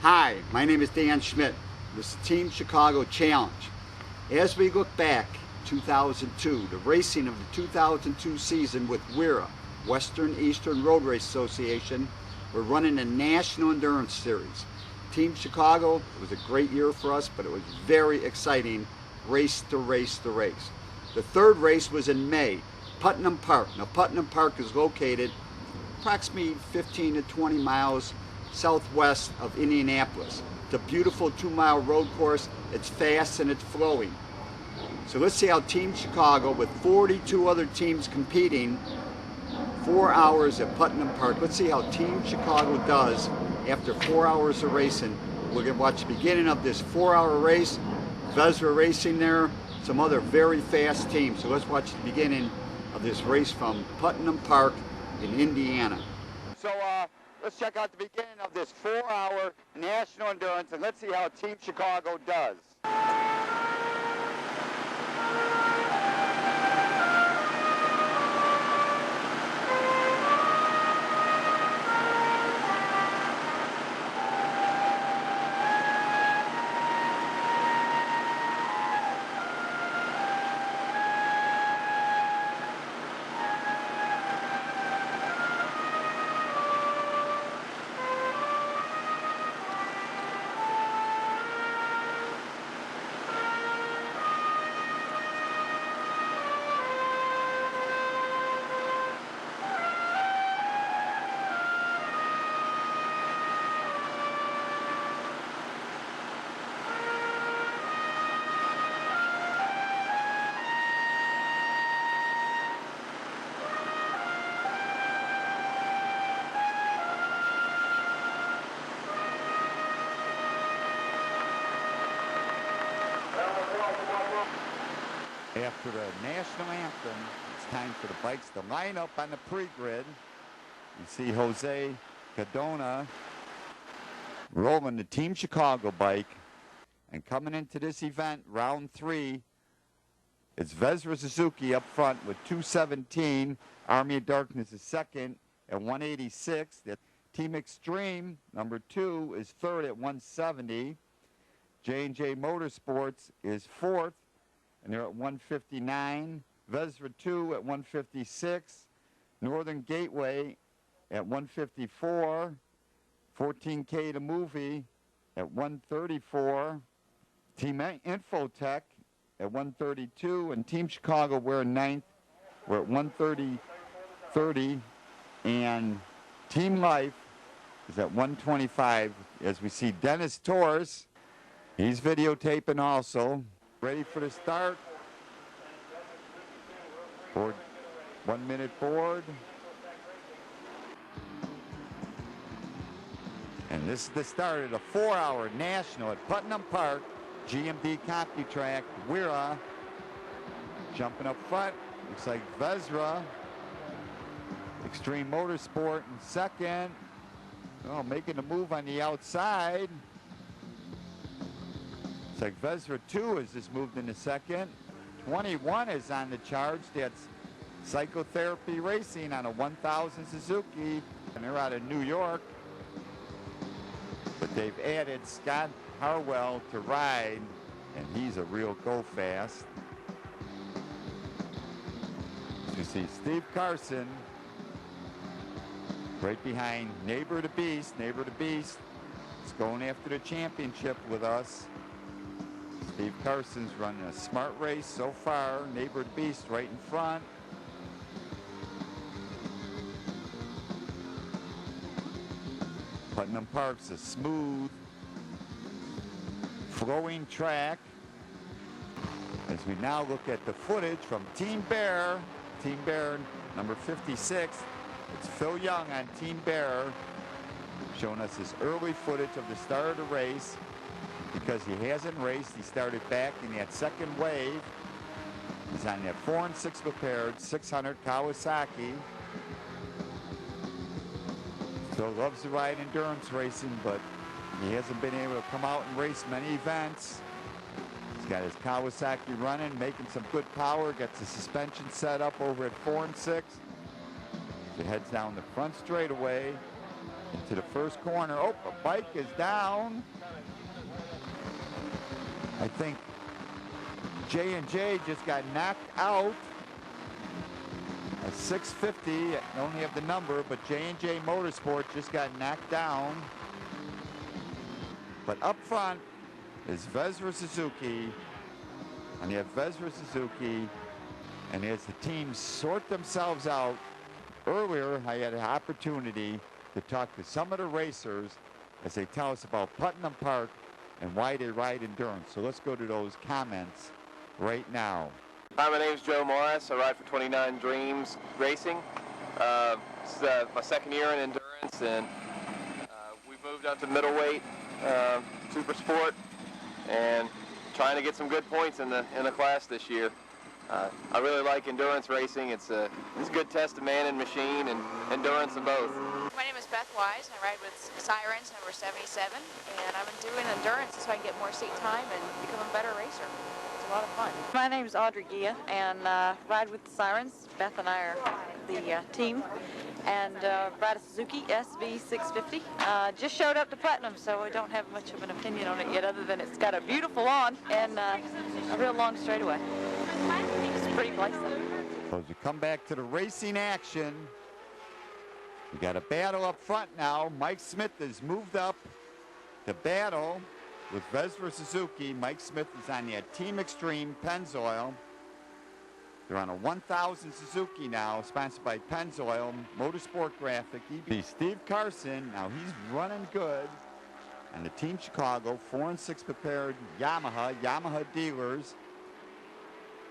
Hi, my name is Dan Schmitt. This is Team Chicago Challenge. As we look back, 2002, the racing of the 2002 season with WERA, Western Eastern Road Race Association, we're running a National Endurance Series. Team Chicago, it was a great year for us, but it was very exciting, race to race to race. The third race was in May, Putnam Park. Now Putnam Park is located approximately 15 to 20 miles southwest of Indianapolis. It's a beautiful 2-mile road course. It's fast and it's flowing. So let's see how Team Chicago, with 42 other teams competing, 4 hours at Putnam Park. Let's see how Team Chicago does after 4 hours of racing. We're going to watch the beginning of this 4-hour race. WERA Racing there, some other very fast teams. So let's watch the beginning of this race from Putnam Park in Indiana. So let's check out the beginning of this 4-hour National Endurance, and let's see how Team Chicago does. After the national anthem, it's time for the bikes to line up on the pre-grid. You see Jose Cadona rolling the Team Chicago bike. And coming into this event, round 3, it's WERA Suzuki up front with 217. Army of Darkness is second at 186. The Team Extreme, number 2, is third at 170. J&J Motorsports is fourth, and they're at 159. WERA 2 at 156. Northern Gateway at 154. 14K to Movie at 134. Team Infotech at 132. And Team Chicago, we're in 9th. We're at 130. And Team Life is at 125. As we see Dennis Torres, he's videotaping also. Ready for the start. Board, 1 minute board. And this is the start of the 4-hour national at Putnam Park. GMD CompuTrack, WERA. Jumping up front, looks like WERA. Extreme Motorsport in second. Oh, making a move on the outside. It's like WERA 2 has just moved into second. 21 is on the charge. That's Psychotherapy Racing on a 1000 Suzuki. And they're out of New York. But they've added Scott Harwell to ride. And he's a real go-fast. You see Steve Karson right behind Neighbor the Beast. Neighbor the Beast is going after the championship with us. Steve Carson's running a smart race so far. Neighbor the Beast right in front. Putnam Park's a smooth, flowing track. As we now look at the footage from Team Bear. Team Bear, number 56. It's Phil Young on Team Bear, showing us his early footage of the start of the race. Because he hasn't raced, he started back in that second wave. He's on that 4 and 6 prepared 600 Kawasaki. Phil loves to ride endurance racing, but he hasn't been able to come out and race many events. He's got his Kawasaki running, making some good power, gets the suspension set up over at 4 and 6. He heads down the front straightaway. Into the first corner. Oh, a bike is down. I think J&J just got knocked out. A 650, I don't have the number, but J&J Motorsport just got knocked down. But up front is Vezra Suzuki. And you have Vezra Suzuki. And as the teams sort themselves out, earlier I had an opportunity to talk to some of the racers as they tell us about Putnam Park and why they ride endurance. So let's go to those comments right now. Hi, my name's Joe Morris. I ride for 29 Dreams Racing. This is my second year in endurance, and we moved up to middleweight super sport and trying to get some good points in the class this year. I really like endurance racing. It's a good test of man and machine and endurance of both. My name is Beth Wyse, and I ride with Sirens number 77, and I've been doing endurance so I can get more seat time and become a better racer. It's a lot of fun. My name is Audrey Ghia, and ride with the Sirens. Beth and I are the team, and ride a Suzuki SV650. Just showed up to Putnam, so I don't have much of an opinion on it yet, other than it's got a beautiful lawn and a real long straightaway. It's a pretty place. So as we come back to the racing action, we got a battle up front now. Mike Smith has moved up to battle with Vezra Suzuki. Mike Smith is on the Team Extreme Pennzoil. They're on a 1000 Suzuki now, sponsored by Pennzoil, Motorsport Graphic. Steve Karson, now he's running good. And the Team Chicago, 4 and 6 prepared Yamaha Dealers.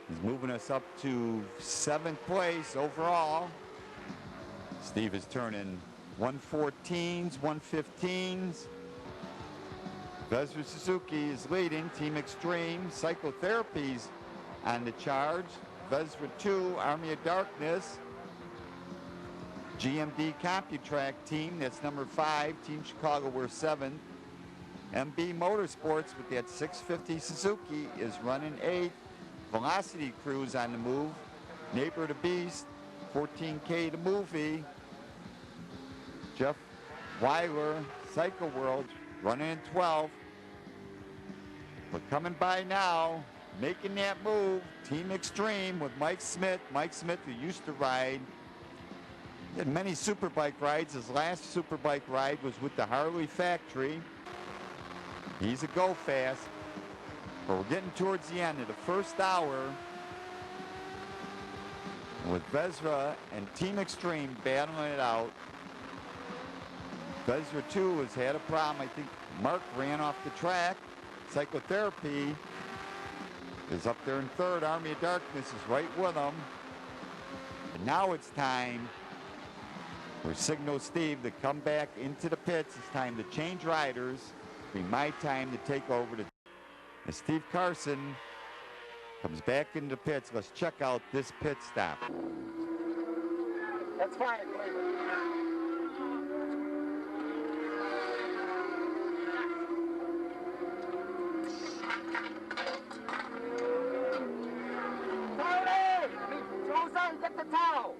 He's moving us up to 7th place overall. Steve is turning 114s, 115s. Vezra Suzuki is leading, Team Extreme. Psychotherapy's on the charge. Vezra 2, Army of Darkness. GMD CompuTrack team, that's number 5. Team Chicago, we're 7th. MB Motorsports with that 650 Suzuki is running 8th. Velocity Crew's on the move. Neighbor the Beast, 14K the movie. Jeff Weiler, Psycho World, running in 12th. But coming by now, making that move, Team Extreme with Mike Smith. Mike Smith, who used to ride, he had many superbike rides. His last superbike ride was with the Harley factory. He's a go fast. But we're getting towards the end of the first hour with Vezra and Team Extreme battling it out. Vezra 2 has had a problem. I think Mark ran off the track. Psychotherapy is up there in 3rd. Army of Darkness is right with them. And now it's time for Signal Steve to come back into the pits. It's time to change riders. It'll be my time to take over to as Steve Karson comes back into the pits. Let's check out this pit stop. That's fine. Susan, get the towel.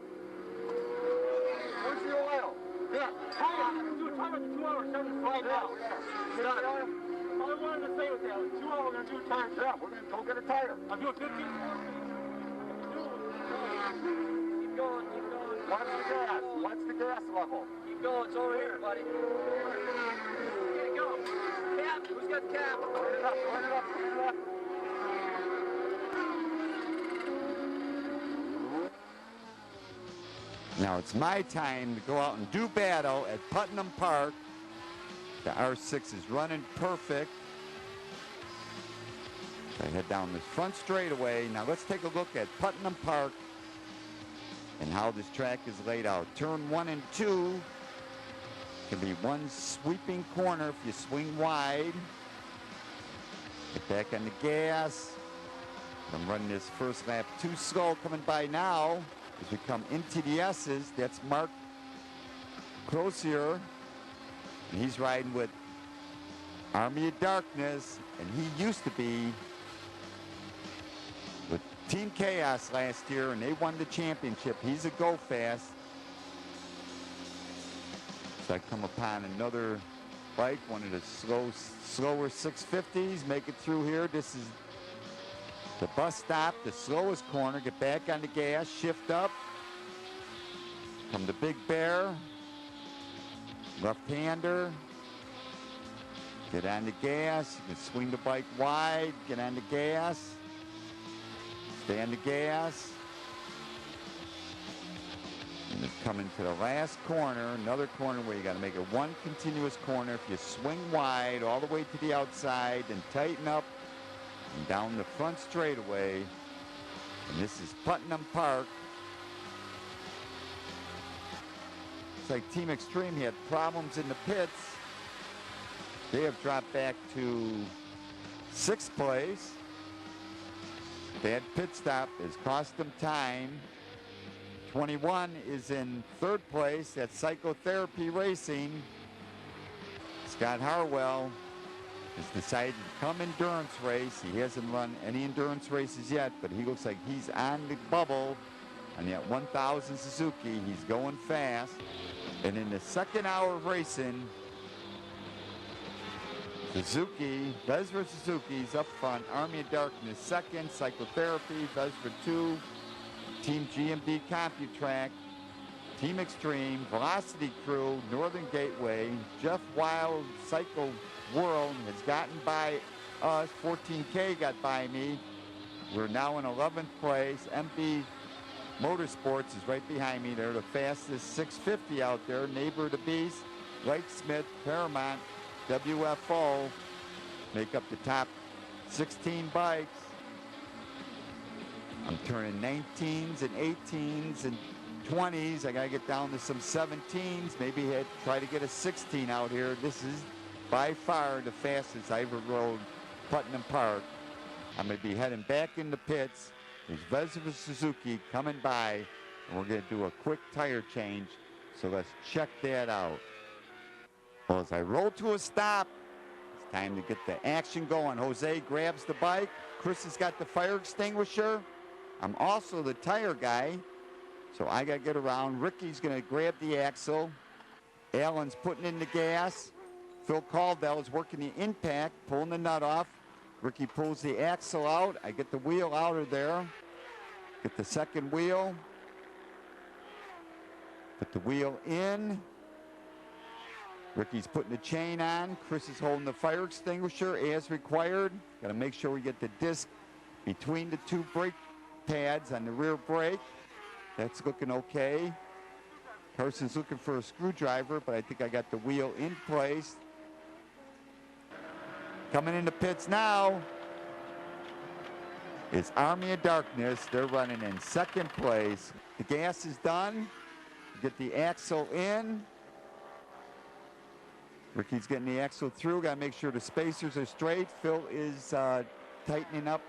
Where's the oil? Yeah, tire. Do a tire in 2 hours. Starting to slide now. Get on it. All I wanted to say was that 2 hours, we're going to do a tire. Yeah, we're going to go get a tire. I'm doing 15. Keep going, keep going. Watch the gas. Watch the gas level. Keep going. It's over here, buddy. Here you go. Cap. Who's got the cap? Turn it up, turn it up, turn it up. Now it's my time to go out and do battle at Putnam Park. The R6 is running perfect. I head down this front straightaway. Now let's take a look at Putnam Park and how this track is laid out. Turn 1 and 2 can be one sweeping corner if you swing wide. Get back on the gas. I'm running this first lap too slow coming by now. As we come into the S's, that's Mark Crozier, and he's riding with Army of Darkness, and he used to be with Team Chaos last year, and they won the championship. He's a go fast. So I come upon another bike, one of the slower 650s, make it through here. This is the bus stop, the slowest corner. Get back on the gas, shift up. Come to Big Bear, left-hander. Get on the gas, you can swing the bike wide, get on the gas, stay on the gas. And it's coming to the last corner, another corner where you got to make it one continuous corner. If you swing wide all the way to the outside and tighten up and down the front straightaway. And this is Putnam Park. It's like Team Extreme had problems in the pits. They have dropped back to 6th place. Bad pit stop has cost them time. 21 is in 3rd place. That's Psychotherapy Racing. Scott Harwell has decided to come endurance race. He hasn't run any endurance races yet, but he looks like he's on the bubble. On that 1000 Suzuki, he's going fast. And in the 2nd hour of racing, Suzuki, Vesra Suzuki's up front. Army of Darkness 2nd, Psychotherapy, Vesra 2, Team GMD CompuTrack, Team Extreme, Velocity Crew, Northern Gateway, Jeff Wild, Psycho World has gotten by us. 14K got by me. We're now in 11th place. MB Motorsports is right behind me. They're the fastest 650 out there. Neighbor the Beast, Lake Smith, Paramount, WFO make up the top 16 bikes. I'm turning 19s and 18s and 20s. I gotta get down to some 17s. Maybe try to get a 16 out here. This is by far the fastest I ever rode Putnam Park. I'm gonna be heading back in the pits. There's Vespa Suzuki coming by, and we're gonna do a quick tire change. So let's check that out. Well, as I roll to a stop, it's time to get the action going. Jose grabs the bike. Chris has got the fire extinguisher. I'm also the tire guy, so I got to get around. Ricky's going to grab the axle. Alan's putting in the gas. Phil Caldwell is working the impact, pulling the nut off. Ricky pulls the axle out. I get the wheel out of there. Get the second wheel. Put the wheel in. Ricky's putting the chain on. Chris is holding the fire extinguisher as required. Got to make sure we get the disc between the 2 brake pads on the rear brake. That's looking okay. Carson's looking for a screwdriver, but I think I got the wheel in place. Coming into pits now is Army of Darkness. They're running in 2nd place. The gas is done. Get the axle in. Ricky's getting the axle through. Got to make sure the spacers are straight. Phil is tightening up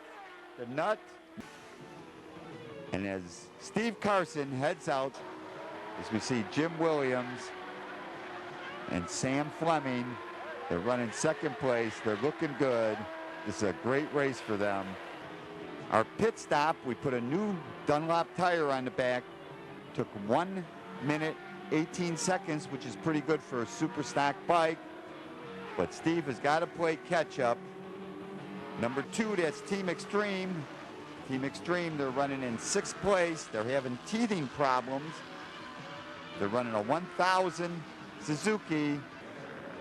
the nut. And as Steve Karson heads out, as we see Jim Williams and Sam Fleming, they're running 2nd place. They're looking good. This is a great race for them. Our pit stop, we put a new Dunlop tire on the back. Took 1 minute 18 seconds, which is pretty good for a super stock bike. But Steve has got to play catch up. Number 2, that's Team Extreme. Team Extreme, they're running in 6th place. They're having teething problems. They're running a 1000 Suzuki.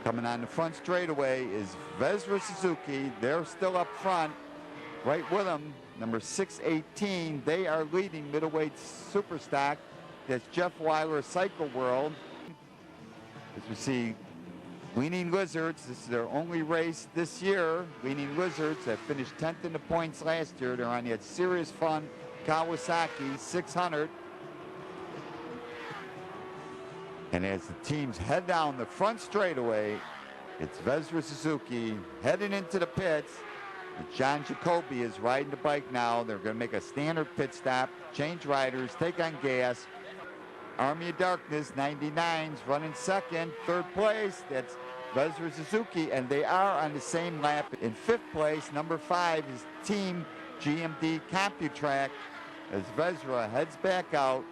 Coming on the front straightaway is Vesra Suzuki. They're still up front. Right with them, number 618. They are leading middleweight super stock. That's Jeff Weiler, Cycle World. As we see, Leaning Lizards, this is their only race this year. Leaning Lizards that finished 10th in the points last year. They're on that Serious Fun Kawasaki 600. And as the teams head down the front straightaway, it's Vesra Suzuki heading into the pits. John Jacoby is riding the bike now. They're going to make a standard pit stop, change riders, take on gas. Army of Darkness, 99s, running 2nd. 3rd place, that's Vesra Suzuki, and they are on the same lap. In 5th place, number 5 is Team GMD CompuTrack. As Vesra heads back out,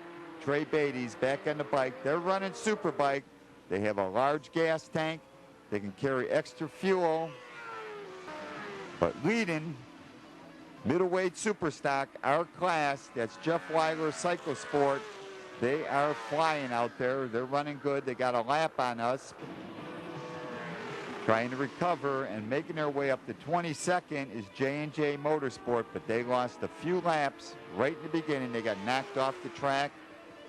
Trey Beatty's back on the bike. They're running Superbike. They have a large gas tank. They can carry extra fuel. But leading middleweight superstock, our class, that's Jeff Weiler Cyclosport. They are flying out there. They're running good. They got a lap on us. Trying to recover and making their way up to 22nd is J&J Motorsport, but they lost a few laps right in the beginning. They got knocked off the track.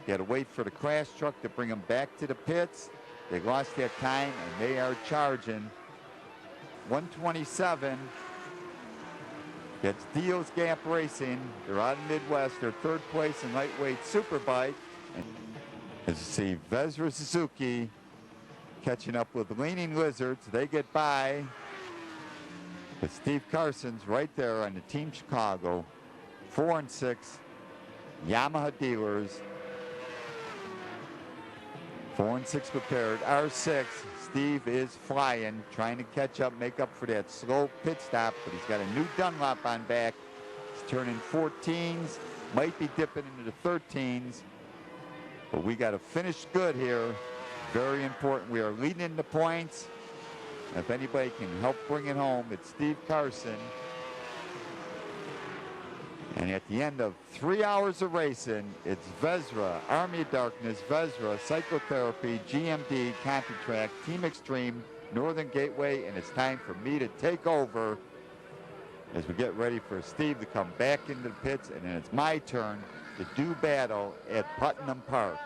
They had to wait for the crash truck to bring them back to the pits. They lost their time, and they are charging. 127. It's Deals Gap Racing. They're out of Midwest. They're third place in lightweight superbike. And as you see, Vezra Suzuki catching up with Leaning Lizards. They get by. But Steve Carson's right there on the Team Chicago. 4 and 6. Yamaha Dealers. 4 and 6 prepared. R6. Steve is flying, trying to catch up, make up for that slow pit stop, but he's got a new Dunlop on back. He's turning 14s, might be dipping into the 13s, but we got to finish good here. Very important. We are leading in the points. If anybody can help bring it home, it's Steve Carson. And at the end of 3 hours of racing, it's Vezra, Army of Darkness, Vezra, Psychotherapy, GMD, CompuTrack, Team Extreme, Northern Gateway, and it's time for me to take over as we get ready for Steve to come back into the pits, and then it's my turn to do battle at Putnam Park.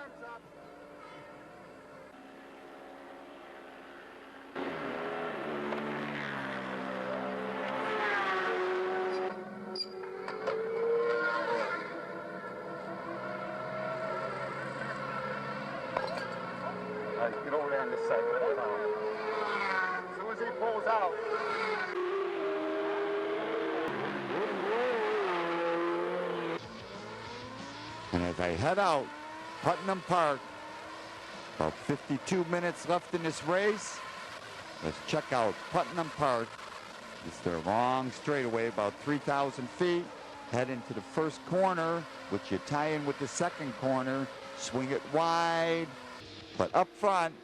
Get over there on this side. As soon as he pulls out. And as I head out, Putnam Park, about 52 minutes left in this race. Let's check out Putnam Park. It's their long straightaway, about 3,000 feet. Head into the first corner, which you tie in with the second corner. Swing it wide. But up front,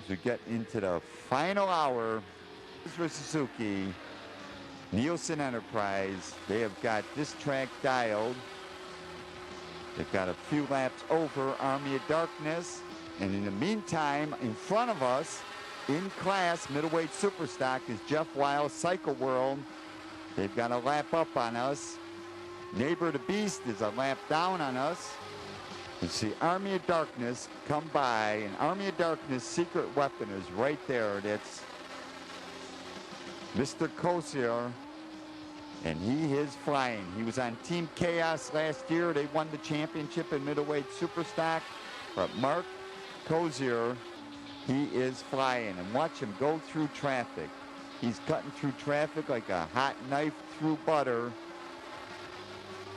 as we get into the final hour, for Suzuki, Nielsen Enterprise, they have got this track dialed. They've got a few laps over Army of Darkness. And in the meantime, in front of us, in class, middleweight superstock, is Jeff Weiler Cycle World. They've got a lap up on us. Neighbor the Beast is a lap down on us. You see Army of Darkness come by, and Army of Darkness' secret weapon is right there. That's Mr. Kosier, and he is flying. He was on Team Chaos last year. They won the championship in middleweight superstock. But Mark Kosier, he is flying, and watch him go through traffic. He's cutting through traffic like a hot knife through butter.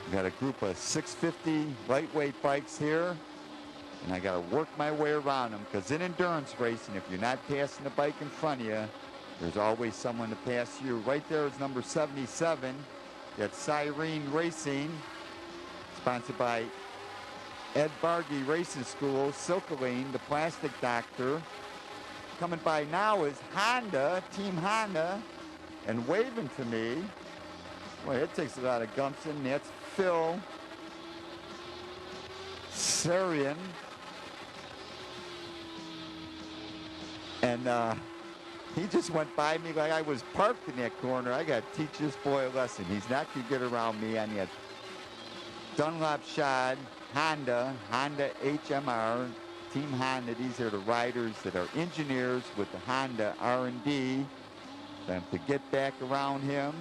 We got a group of 650 lightweight bikes here, and I got to work my way around them, because in endurance racing, if you're not passing the bike in front of you, there's always someone to pass you. Right there is number 77. That's Sirens Racing, sponsored by Ed Bargy Racing School, Silkaline, the plastic doctor. Coming by now is Honda, Team Honda, and waving to me. Boy, it takes a lot of gumption. That's Phil Sarian. And he just went by me like I was parked in that corner. I got to teach this boy a lesson. He's not going to get around me on that Dunlop shod Honda HMR, Team Honda. These are the riders that are engineers with the Honda R&D. Then to get back around him,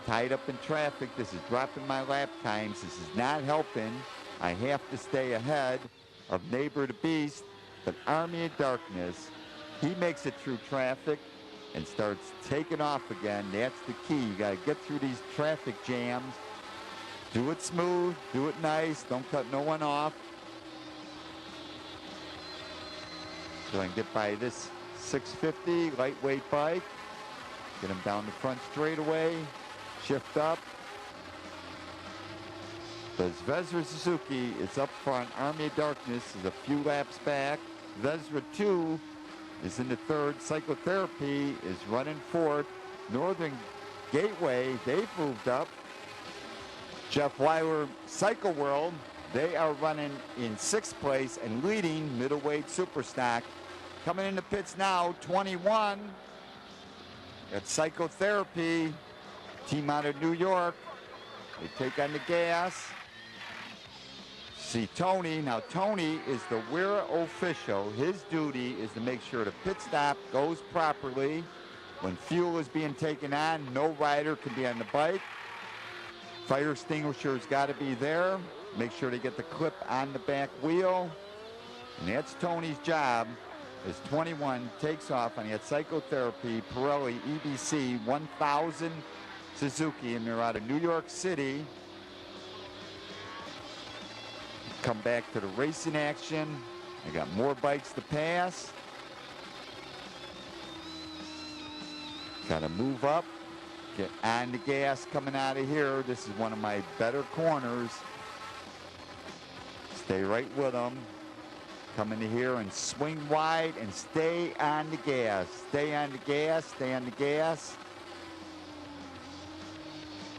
tied up in traffic. This is dropping my lap times. This is not helping. I have to stay ahead of Neighbor the Beast. But Army of Darkness, he makes it through traffic and starts taking off again. That's the key. You got to get through these traffic jams. Do it smooth, do it nice, don't cut no one off. So I can get by this 650 lightweight bike, get him down the front straightaway, shift up. But Vezra Suzuki is up front. Army of Darkness is a few laps back. Vezra 2 is in the third. Psychotherapy is running fourth. Northern Gateway, they've moved up. Jeff Weiler, Cycle World, they are running in sixth place and leading middleweight Superstock. Coming into pits now, 21. Got Psychotherapy, team out of New York. They take on the gas. See Tony. Now Tony is the WERA official. His duty is to make sure the pit stop goes properly. When fuel is being taken on, no rider can be on the bike. Fire extinguisher's got to be there. Make sure they get the clip on the back wheel. And that's Tony's job as 21 takes off on that Psychotherapy Pirelli EBC 1000 Suzuki, and they're out of New York City. Come back to the racing action. I got more bikes to pass. Got to move up, get on the gas coming out of here. This is one of my better corners. Stay right with them. Come into here and swing wide and stay on the gas. Stay on the gas, stay on the gas.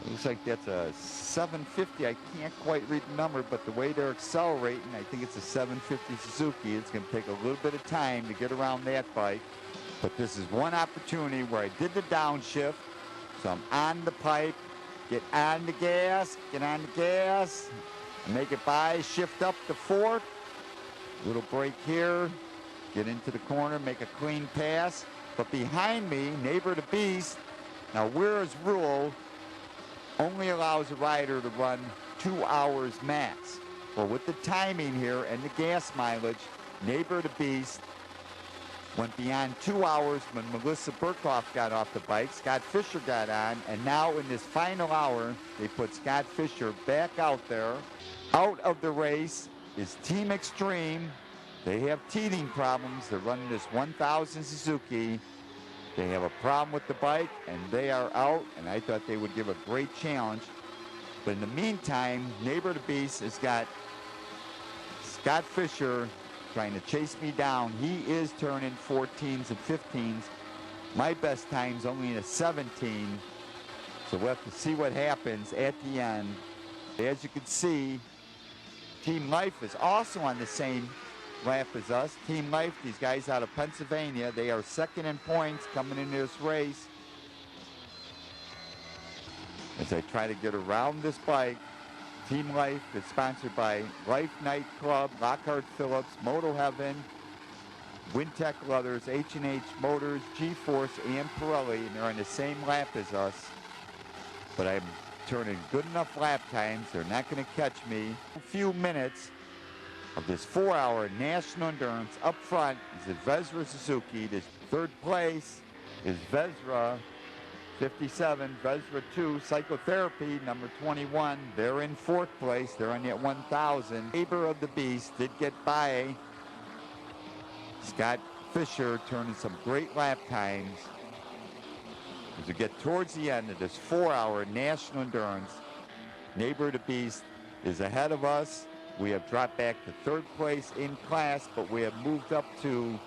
Looks like that's a 750. I can't quite read the number, but the way they're accelerating, I think it's a 750 Suzuki. It's going to take a little bit of time to get around that bike. But this is one opportunity where I did the downshift. So I'm on the pipe, get on the gas, get on the gas, make it by, shift up to fourth. Little break here, get into the corner, make a clean pass. But behind me, Neighbor the Beast. Now WERA's rule only allows a rider to run 2 hours max. Well, with the timing here and the gas mileage, Neighbor the Beast went beyond 2 hours when Melissa Burkhoff got off the bike. Scott Fisher got on, and now in this final hour, they put Scott Fisher back out there. Out of the race is Team Extreme. They have teething problems. They're running this 1000 Suzuki. They have a problem with the bike, and they are out, and I thought they would give a great challenge. But in the meantime, Neighbor the Beast has got Scott Fisher trying to chase me down. He is turning 14s and 15s. My best time's only in a 17. So we'll have to see what happens at the end. As you can see, Team Life is also on the same lap as us. Team Life, these guys out of Pennsylvania, they are second in points coming into this race. As I try to get around this bike, Team Life is sponsored by Life Night Club, Lockhart Phillips, Moto Heaven, Wintech Leathers, H&H Motors, G-Force, and Pirelli, and they're on the same lap as us. But I'm turning good enough lap times. They're not going to catch me. A few minutes of this 4-hour national endurance. Up front is the Vesra Suzuki. This third place is Vesra 57, Vesra 2, Psychotherapy, number 21. They're in fourth place. They're on that 1,000. Neighbor of the Beast did get by Scott Fisher, turning some great lap times. As we get towards the end of this 4-hour national endurance, Neighbor of the Beast is ahead of us. We have dropped back to third place in class, but we have moved up to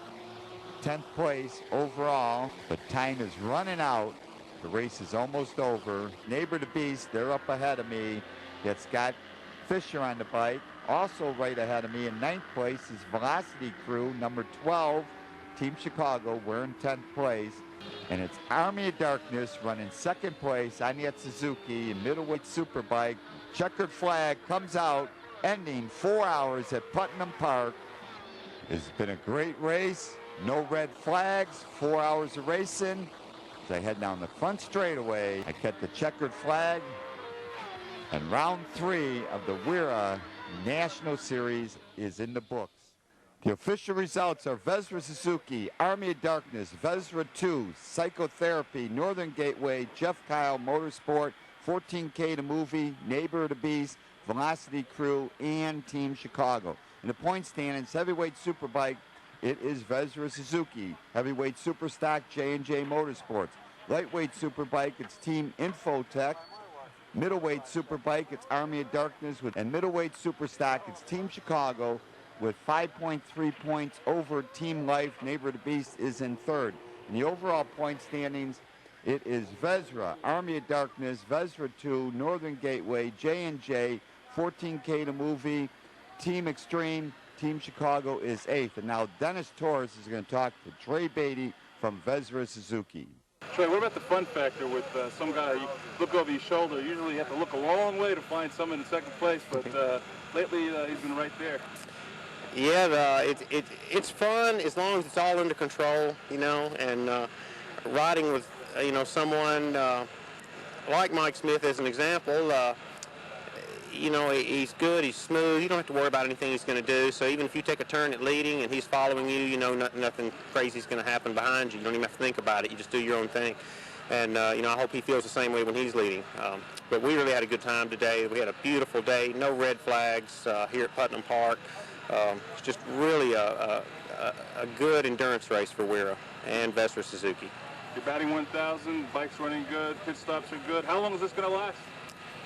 10th place overall. But time is running out. The race is almost over. Neighbor the Beast, they're up ahead of me. Got Scott Fisher on the bike. Also right ahead of me in 9th place is Velocity Crew, number 12, Team Chicago. We're in 10th place. And it's Army of Darkness running second place on that Suzuki in middleweight superbike. Checkered flag comes out, ending 4 hours at Putnam Park. It's been a great race. No red flags, 4 hours of racing. As I head down the front straightaway, I cut the checkered flag. And round 3 of the WERA National Series is in the books. The official results are Vesra Suzuki, Army of Darkness, Vesra 2, Psychotherapy, Northern Gateway, Jeff Kyle Motorsport, 14K to Movie, Neighbor of the Beast, Velocity Crew, and Team Chicago. In the point standings, heavyweight superbike, it is Vesra Suzuki. Heavyweight superstock, J&J Motorsports. Lightweight superbike, it's Team Infotech. Middleweight superbike, it's Army of Darkness. And middleweight superstock, it's Team Chicago. with 5.3 points over Team Life. Neighbor the Beast is in third. In the overall point standings, it is Vesra, Army of Darkness, Vesra 2, Northern Gateway, J&J, 14K to Movie, Team Extreme, Team Chicago is 8th. And now Dennis Torres is going to talk to Trey Beatty from Vesra Suzuki. Trey, what about the fun factor with some guy, you look over your shoulder, usually you have to look a long way to find someone in second place, but lately he's been right there. Yeah, it's fun as long as it's all under control, you know, and riding with, you know, someone like Mike Smith as an example, you know, he's good, he's smooth, you don't have to worry about anything he's going to do, so even if you take a turn at leading and he's following you, you know nothing crazy is going to happen behind you. You don't even have to think about it, you just do your own thing. And, you know, I hope he feels the same way when he's leading. But we really had a good time today. We had a beautiful day, no red flags here at Putnam Park. It's just really a good endurance race for WERA and Vesra Suzuki. You're batting 1,000, bike's running good, pit stops are good. How long is this going to last?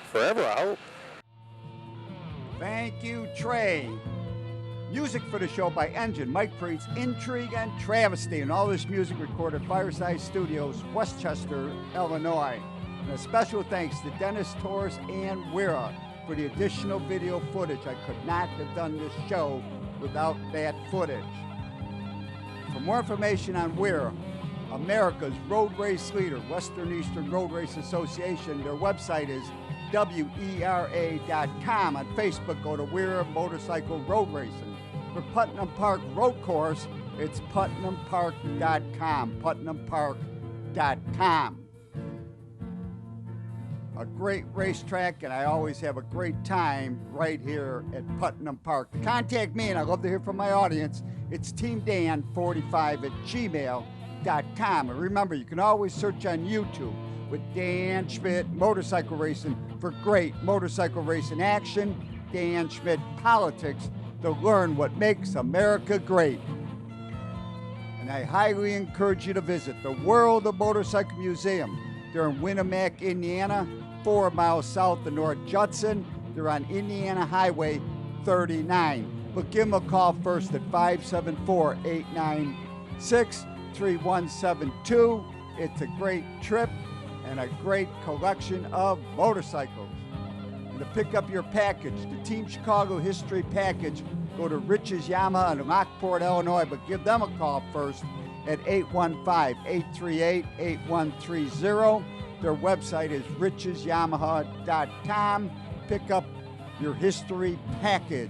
Forever, I hope. Thank you, Trey. Music for the show by Engine, Mike Priest, Intrigue, and Travesty. And all this music recorded Fireside Studios, Westchester, Illinois. And a special thanks to Dennis Torres and WERA for the additional video footage. I could not have done this show without that footage. For more information on WERA, America's road race leader, Western Eastern Road Race Association, their website is WERA.com. On Facebook, go to WERA Motorcycle Road Racing. For Putnam Park Road Course, it's PutnamPark.com. PutnamPark.com. A great racetrack, and I always have a great time right here at Putnam Park. Contact me, and I love to hear from my audience. It's teamdan45@gmail.com. And remember, you can always search on YouTube with Dan Schmitt Motorcycle Racing for great motorcycle racing action, Dan Schmitt Politics, to learn what makes America great. And I highly encourage you to visit the World of Motorcycle Museum. They're in Winamac, Indiana, 4 miles south of North Judson. They're on Indiana Highway 39. But give them a call first at 574-896-3172. It's a great trip and a great collection of motorcycles. And to pick up your package, the Team Chicago History Package, go to Rich's Yamaha in Lockport, Illinois, but give them a call first at 815-838-8130. Their website is richesyamaha.com. Pick up your history package.